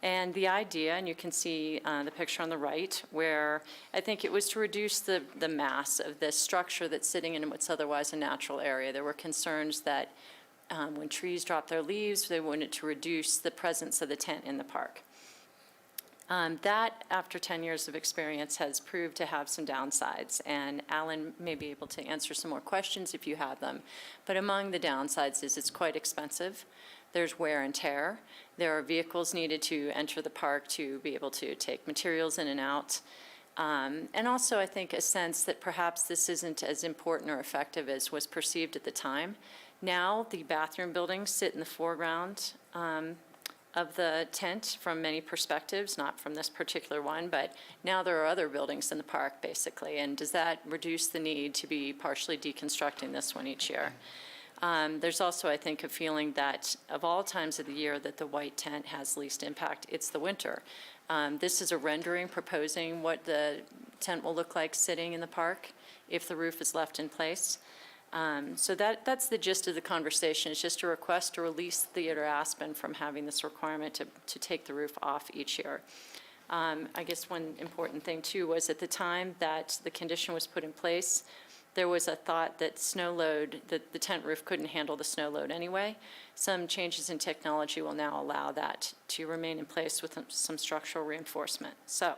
And the idea, and you can see the picture on the right, where I think it was to reduce the mass of this structure that's sitting in what's otherwise a natural area. There were concerns that when trees drop their leaves, they wanted to reduce the presence of the tent in the park. That, after 10 years of experience, has proved to have some downsides, and Alan may be able to answer some more questions if you have them. But among the downsides is it's quite expensive. There's wear and tear. There are vehicles needed to enter the park to be able to take materials in and out. And also, I think, a sense that perhaps this isn't as important or effective as was perceived at the time. Now, the bathroom buildings sit in the foreground of the tent from many perspectives, not from this particular one, but now there are other buildings in the park, basically. And does that reduce the need to be partially deconstructing this one each year? There's also, I think, a feeling that of all times of the year that the white tent has least impact, it's the winter. This is a rendering proposing what the tent will look like sitting in the park if the roof is left in place. So that's the gist of the conversation. It's just a request to release Theater Aspen from having this requirement to take the roof off each year. I guess one important thing, too, was at the time that the condition was put in place, there was a thought that snow load, that the tent roof couldn't handle the snow load anyway. Some changes in technology will now allow that to remain in place with some structural reinforcement. So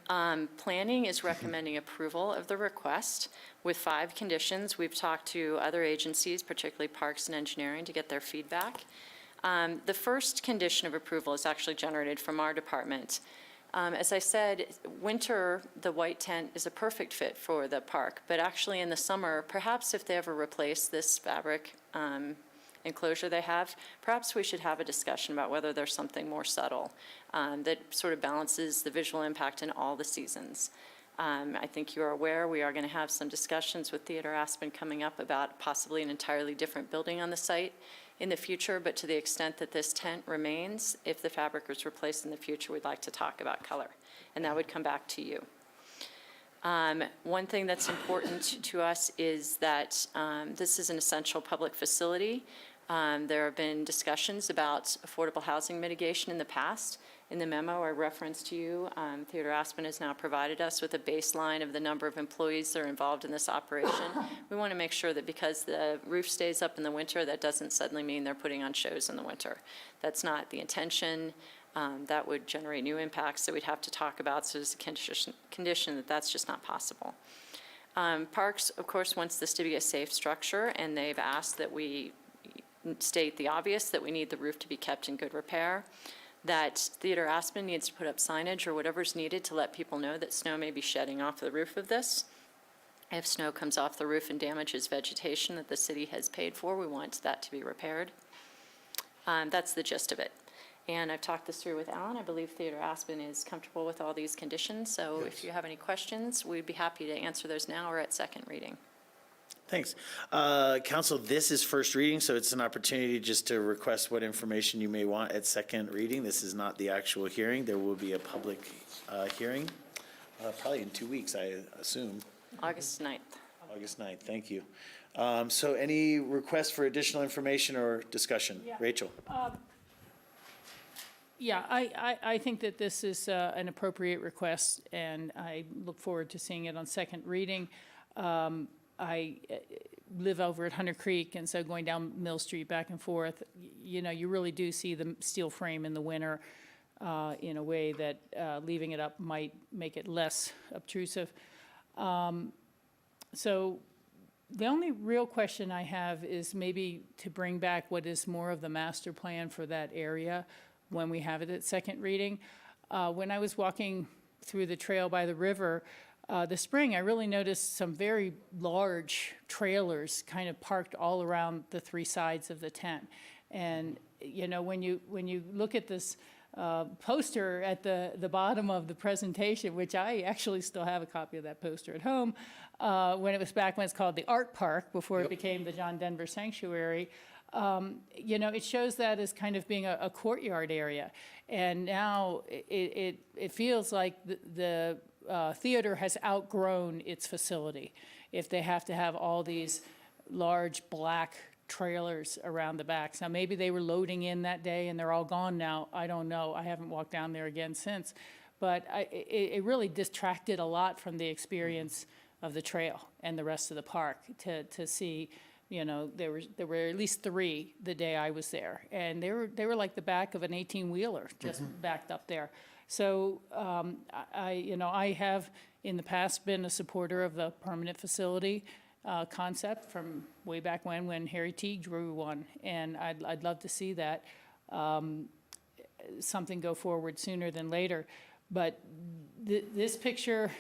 planning is recommending approval of the request with 5 conditions. We've talked to other agencies, particularly Parks and Engineering, to get their feedback. The first condition of approval is actually generated from our department. As I said, winter, the white tent is a perfect fit for the park, but actually in the summer, perhaps if they ever replace this fabric enclosure they have, perhaps we should have a discussion about whether there's something more subtle that sort of balances the visual impact in all the seasons. I think you're aware we are going to have some discussions with Theater Aspen coming up about possibly an entirely different building on the site in the future, but to the extent that this tent remains, if the fabric is replaced in the future, we'd like to talk about color, and that would come back to you. One thing that's important to us is that this is an essential public facility. There have been discussions about affordable housing mitigation in the past. In the memo I referenced to you, Theater Aspen has now provided us with a baseline of the number of employees that are involved in this operation. We want to make sure that because the roof stays up in the winter, that doesn't suddenly mean they're putting on shows in the winter. That's not the intention. That would generate new impacts that we'd have to talk about, so there's a condition that that's just not possible. Parks, of course, wants this to be a safe structure, and they've asked that we state the obvious, that we need the roof to be kept in good repair. that Theater Aspen needs to put up signage or whatever's needed to let people know that snow may be shedding off the roof of this. If snow comes off the roof and damages vegetation that the city has paid for, we want that to be repaired. That's the gist of it. And I've talked this through with Alan. I believe Theater Aspen is comfortable with all these conditions, so if you have any questions, we'd be happy to answer those now or at second reading. Thanks. Council, this is first reading, so it's an opportunity just to request what information you may want at second reading. This is not the actual hearing. There will be a public hearing, probably in 2 weeks, I assume. August 9th. August 9th, thank you. So any requests for additional information or discussion? Yeah. Rachel? Yeah, I think that this is an appropriate request, and I look forward to seeing it on second reading. I live over at Hunter Creek, and so going down Mill Street back and forth, you know, you really do see the steel frame in the winter in a way that leaving it up might make it less obtrusive. So the only real question I have is maybe to bring back what is more of the master plan for that area when we have it at second reading. When I was walking through the trail by the river this spring, I really noticed some very large trailers kind of parked all around the three sides of the tent. And, you know, when you look at this poster at the bottom of the presentation, which I actually still have a copy of that poster at home, when it was back when it's called the Art Park, before it became the John Denver Sanctuary, you know, it shows that as kind of being a courtyard area. And now it feels like the theater has outgrown its facility if they have to have all these large black trailers around the backs. Now, maybe they were loading in that day and they're all gone now. I don't know. I haven't walked down there again since. But it really distracted a lot from the experience of the trail and the rest of the park to see, you know, there were at least 3 the day I was there. And they were like the back of an 18-wheeler just backed up there. So I have in the past been a supporter of the permanent facility concept from way back when Harry Teague drew one, and I'd love to see that something go forward sooner than later. But this picture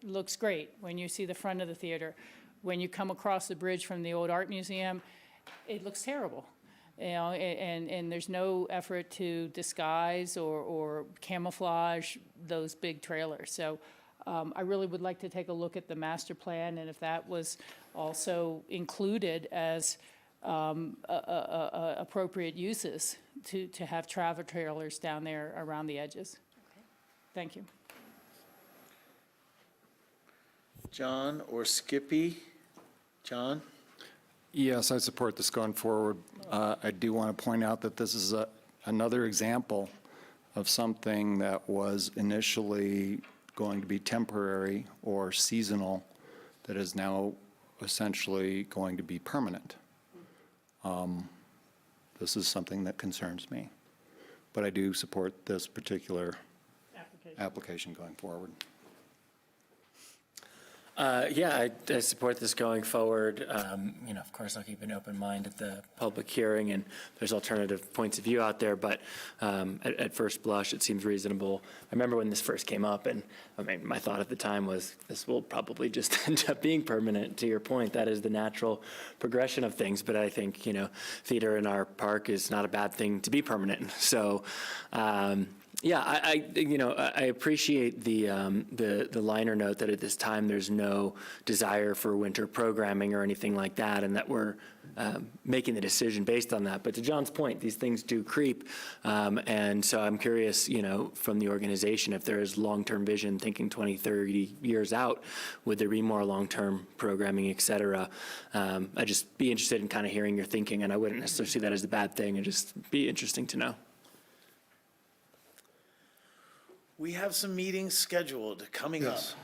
looks great when you see the front of the theater. When you come across the bridge from the old art museum, it looks terrible. You know, and there's no effort to disguise or camouflage those big trailers. So I really would like to take a look at the master plan, and if that was also included as appropriate uses to have travel trailers down there around the edges. Okay. Thank you. John or Skippy? John? Yes, I support this going forward. I do want to point out that this is another example of something that was initially going to be temporary or seasonal that is now essentially going to be permanent. This is something that concerns me, but I do support this particular application going forward. Yeah, I support this going forward. You know, of course, I'll keep an open mind at the public hearing, and there's alternative points of view out there, but at first blush, it seems reasonable. I remember when this first came up, and I mean, my thought at the time was this will probably just end up being permanent. To your point, that is the natural progression of things, but I think, you know, theater in our park is not a bad thing to be permanent. So, yeah, I appreciate the liner note that at this time there's no desire for winter programming or anything like that, and that we're making the decision based on that. But to John's point, these things do creep, and so I'm curious, you know, from the organization, if there is long-term vision, thinking 20, 30 years out, would there be more long-term programming, et cetera? I'd just be interested in kind of hearing your thinking, and I wouldn't necessarily see that as a bad thing. It'd just be interesting to know. We have some meetings scheduled coming up Yes.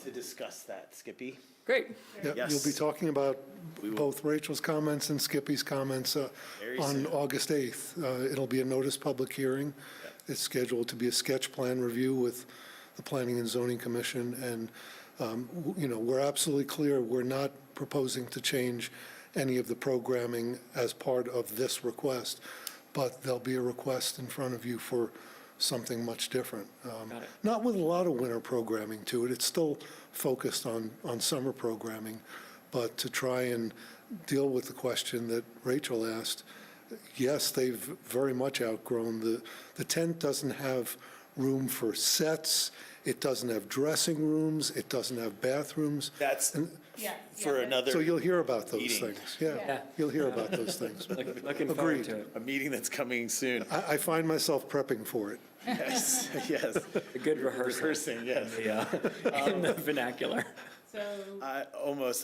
to discuss that. Skippy? Great. Yeah, Yes. you'll be talking about both Rachel's comments and Skippy's comments Very on soon. August 8th. It'll be a notice public hearing. It's scheduled to be a sketch plan review with the Planning and Zoning Commission. And, you know, we're absolutely clear, we're not proposing to change any of the programming as part of this request, but there'll be a request in front of you for something much different. Got it. Not with a lot of winter programming to it. It's still focused on summer programming. But to try and deal with the question that Rachel asked, yes, they've very much outgrown. The tent doesn't have room for sets. It doesn't have dressing rooms. It doesn't have bathrooms. That's Yeah. for another So you'll hear about those meeting. things. Yeah, Yeah. you'll hear about those things. Looking forward Agreed. to it. a meeting that's coming soon. I find myself prepping for it. Yes, yes. A good rehearsal. Rehearsing, yes. Yeah, in the vernacular. So,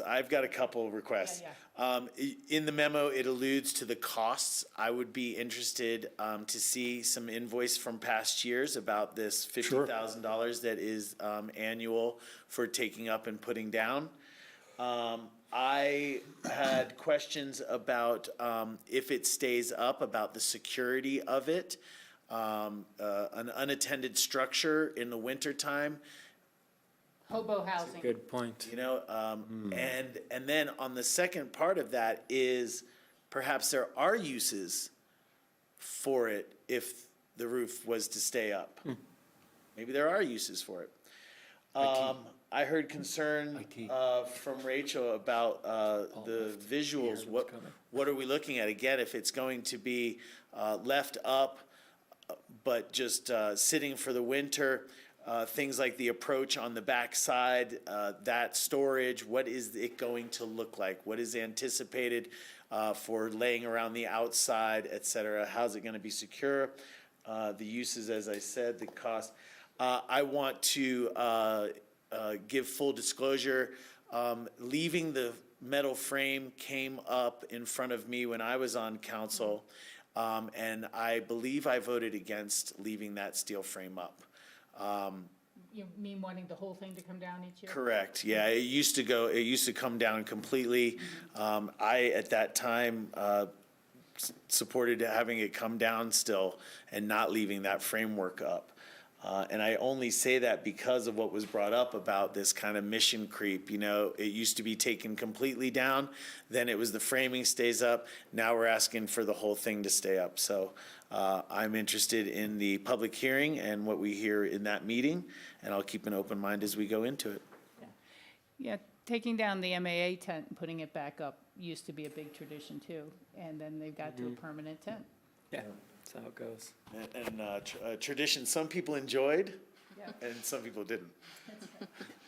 I've got a couple requests. In the memo, it alludes to the costs. I would be interested to see some invoice from past years about this $50,000 that is annual for taking up and putting down. I had questions about if it stays up, about the security of it. An unattended structure in the wintertime. hobo housing. Good point. You know, and then on the second part of that is perhaps there are uses for it if the roof was to stay up. Maybe there are uses for it. I heard concern from Rachel about the visuals. What are we looking at? Again, if it's going to be left up, but just sitting for the winter, things like the approach on the backside, that storage, what is it going to look like? What is anticipated for laying around the outside, et cetera? How's it going to be secure? The uses, as I said, the cost. I want to give full disclosure. Leaving the metal frame came up in front of me when I was on council. And I believe I voted against leaving that steel frame up. You mean wanting the whole thing to come down each year? Correct, yeah, it used to come down completely. I, at that time, supported having it come down still and not leaving that framework up. And I only say that because of what was brought up about this kind of mission creep. You know, it used to be taken completely down, then it was the framing stays up, now we're asking for the whole thing to stay up. So I'm interested in the public hearing and what we hear in that meeting, and I'll keep an open mind as we go into it. Yeah, taking down the MAA tent and putting it back up used to be a big tradition too, and then they've got to a permanent tent. Yeah, that's how it goes. And tradition, some people enjoyed, and some people didn't.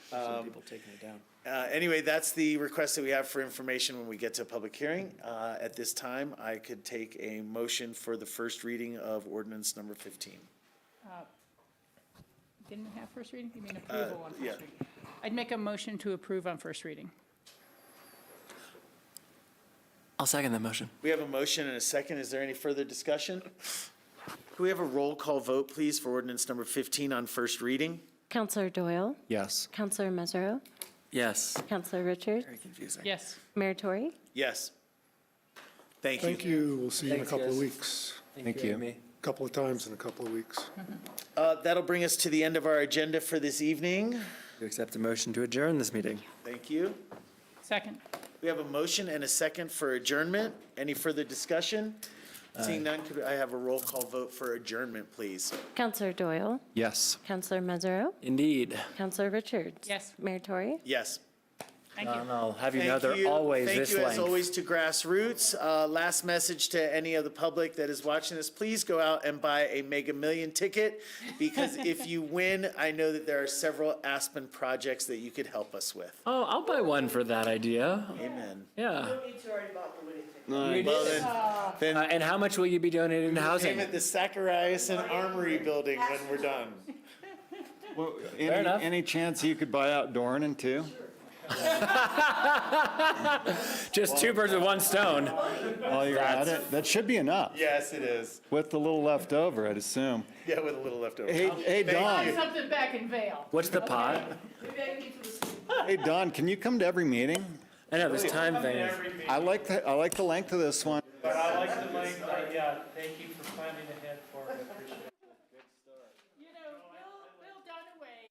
Some people taking it down. Anyway, that's the request that we have for information when we get to a public hearing. At this time, I could take a motion for the first reading of ordinance number 15. Didn't it have first reading? You mean approval on first yeah. reading? I'd make a motion to approve on first reading. I'll second that motion. We have a motion and a second. Is there any further discussion? Can we have a roll call vote, please, for ordinance number 15 on first reading? Counselor Doyle, Yes. Counselor Mesereau, Yes. Counselor Richards, Very confusing. Yes. Mayor Tory. Yes. Thank you. Thank you. We'll see you in a Thanks, couple of guys. weeks. Thank you. Amy. A couple of times in a couple of weeks. That'll bring us to the end of our agenda for this evening. To accept a motion to adjourn this meeting. Thank you. Second. We have a motion and a second for adjournment. Any further discussion? Seeing none, could I have a roll call vote for adjournment, please? Counselor Doyle, Yes. Counselor Mesereau, Indeed. Counselor Richards. Yes. Mayor Tory. Yes. Thank you. And I'll have you know Thank they're you. always this Thank you, as length. always, to Grassroots. Last message to any of the public that is watching this, please go out and buy a Mega Million ticket, because if you win, I know that there are several Aspen projects that you could help us with. Oh, I'll buy one for that idea. Amen. Yeah. Well, then And how much will you be donating to housing? aim at the Zacharias and Armory building when we're done. Well, enough. any chance you could buy out Dornan too? Just two birds with one stone. While you're at it, that should be enough. Yes, it is. With the little left over, I'd assume. Yeah, with a little left over. Hey, Don. Something back in Vale. What's the pot? Hey, Don, can you come to every meeting? I know, this time thing. I like the length of this one. But I like the length, yeah, thank you for planning ahead for it, I appreciate it. You know, Bill Dunaway.